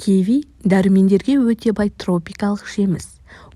Киви дәрумендерге өте бай тропикалық жеміс.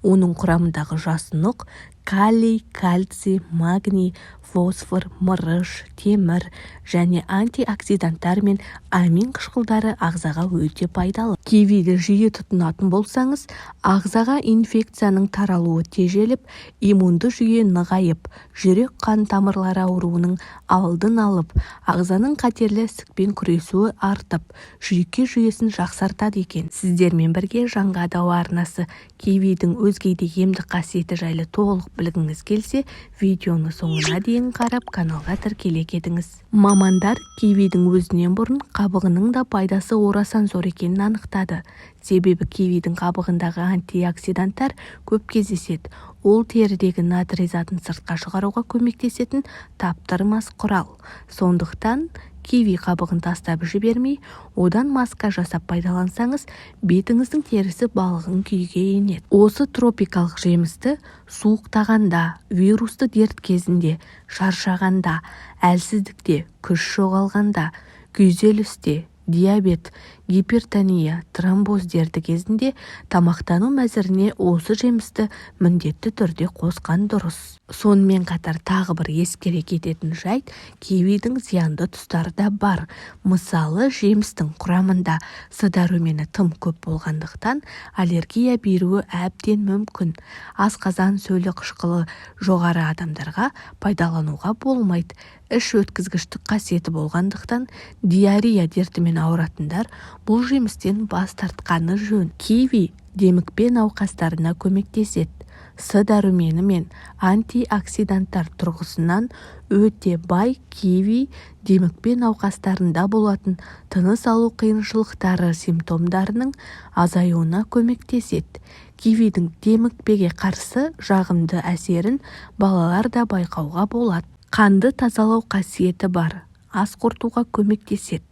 Оның құрамындағы жасұнық калий, кальций, магний, фосфор, мырыш, темір және антиоксиданттар мен амин қышқылдары ағзаға өте пайдалы. Кивиді жиі тұтынатын болсаңыз, ағзаға инфекцияның таралуы тежеліп, иммунды жүйе нығайып, жүрек-қан тамырлары ауруының алдын алып, ағзаның қатерлі ісікпен күресуі артып, жүйке жүйесін жақсартады екен. Сіздермен бірге жаңға дауа арнасы кивидің өзге де емдік қасиеті жайлы толық білгіңіз келсе, видеоны соңына дейін қарап, каналға тіркеле кетіңіз. Мамандар кивидің өзінен бұрын қабығының да пайдасы орасан зор екенін анықтады. Себебі кивидің қабығындағы антиоксиданттар көп кездеседі. Ол терідегі натрий затын сыртқа шығаруға көмектесетін таптырмас құрал. Сондықтан киви қабығын тастап жібермей, одан маска жасап пайдалансаңыз, бетіңіздің терісі балғын күйге енеді. Осы тропикалық жемісті суықтағанда, вирусты дерт кезінде, шаршағанда, әлсіздікте, күш жоғалғанда, күйзелісте, диабет, гипертония, тромбоз дерті кезінде тамақтану мәзіріне осы жемісті міндетті түрде қосқан дұрыс. Сонымен қатар тағы бір ескере кететін жайт, кивидің зиянды тұстары да бар. Мысалы, жемістің құрамында С дәрумені тым көп болғандықтан аллергия беруі әбден мүмкін. Асқазан сөлі қышқылы жоғары адамдарға пайдалануға болмайды. Іш өткізгіштік қасиеті болғандықтан диарея дертімен ауыратындар бұл жемістен бас тартқаны жөн. Киви демікпе науқастарына көмектеседі. С дәрумені мен антиоксиданттар тұрғысынан өте бай киви демікпе науқастарында болатын тыныс алу қиыншылықтары симптомдарының азаюына көмектеседі. Кивидің демікпеге қарсы жағымды әсерін балалар да байқауға болады. Қанды тазалау қасиеті бар, ас қорытуға көмектеседі.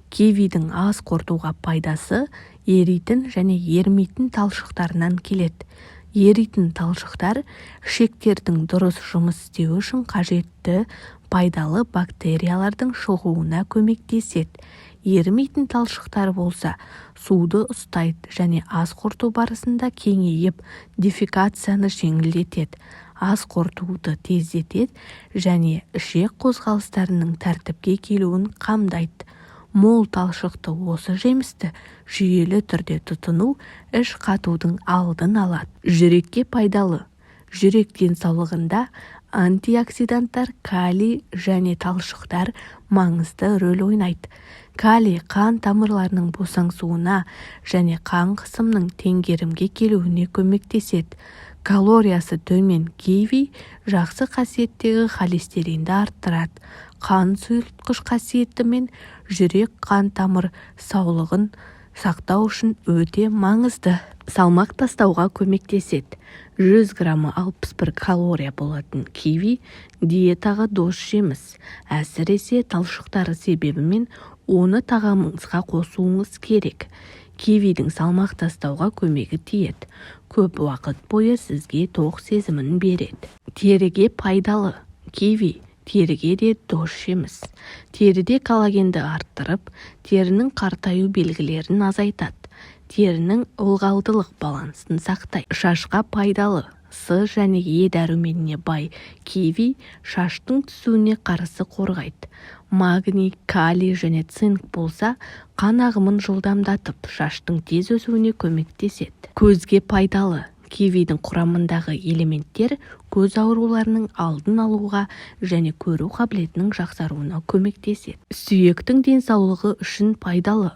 Кивидің ас қорытуға пайдасы еритін және ерімейтін талшықтарынан келеді. Еритін талшықтар ішектердің дұрыс жұмыс істеуі үшін қажетті пайдалы бактериялардың шығуына көмектеседі. Ерімейтін талшықтар болса, суды ұстайды және ас қорыту барысында кеңейіп, дефекацияны жеңілдетеді. Ас қорытуды тездетеді және ішек қозғалыстарының тәртіпке келуін қамдайды. Мол талшықты осы жемісті жүйелі түрде тұтыну іш қатудың алдын алады. Жүрекке пайдалы. Жүрек денсаулығында антиоксиданттар, калий және талшықтар маңызды рөл ойнайды. Калий қан тамырларының босаңсуына және қан қысымының теңгерімге келуіне көмектеседі. Калориясы төмен киви жақсы қасиеттегі холестеринді арттырады. Қан сұйылтқыш қасиеті мен жүрек қан тамыр саулығын сақтау үшін өте маңызды. Салмақ тастауға көмектеседі. 100 граммы 61 калория болатын киви диетаға дос жеміс. Әсіресе талшықтары себебімен оны тағамыңызға қосуыңыз керек. Кивидің салмақ тастауға көмегі тиеді. Көп уақыт бойы сізге тоқ сезімін береді. Теріге пайдалы. Киви теріге де дос жеміс. Теріде коллагенді арттырып, терінің қартаю белгілерін азайтады. Терінің ылғалдылық балансын сақтайды. Шашқа пайдалы. С және Е дәруменіне бай киви шаштың түсуіне қарсы қорғайды. Магний, калий және цинк болса, қан ағымын жылдамдатып, шаштың тез өсуіне көмектеседі. Көзге пайдалы. Кивидің құрамындағы элементтер көз ауруларының алдын алуға және көру қабілетінің жақсаруына көмектеседі. Сүйектің денсаулығы үшін пайдалы.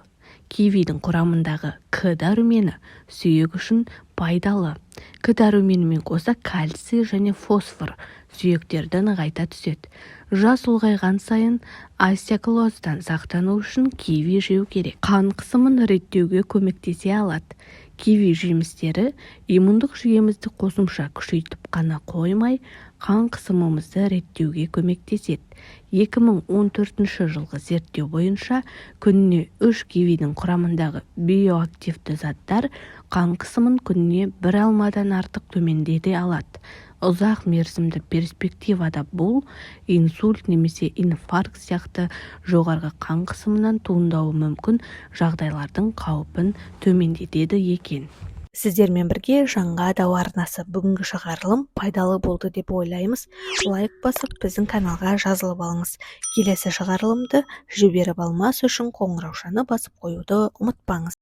Кивидің құрамындағы К дәрумені сүйек үшін пайдалы. К дәруменімен қоса кальций және фосфор сүйектерді нығайта түседі. Жас ұлғайған сайын остеоклоздан сақтану үшін киви жеу керек. Қан қысымын реттеуге көмектесе алады. Киви жемістері иммундық жүйемізді қосымша күшейтіп қана қоймай, қан қысымымызды реттеуге көмектеседі. 2014 жылғы зерттеу бойынша күніне 3 кивидің құрамындағы биоактивті заттар қан қысымын күніне 1 алмадан артық төмендете алады. ұзақ мерзімді перспективада бұл инсульт немесе инфаркт сияқты жоғарғы қан қысымынан туындауы мүмкін жағдайлардың қаупін төмендетеді екен. Сіздермен бірге жаңа дау арнасы. Бүгінгі шығарылым пайдалы болды деп ойлаймыз. Лайк басып, біздің каналға жазылып алыңыз. Келесі шығарылымды жіберіп алмас үшін қоңыраушаны басып қоюды ұмытпаңыз.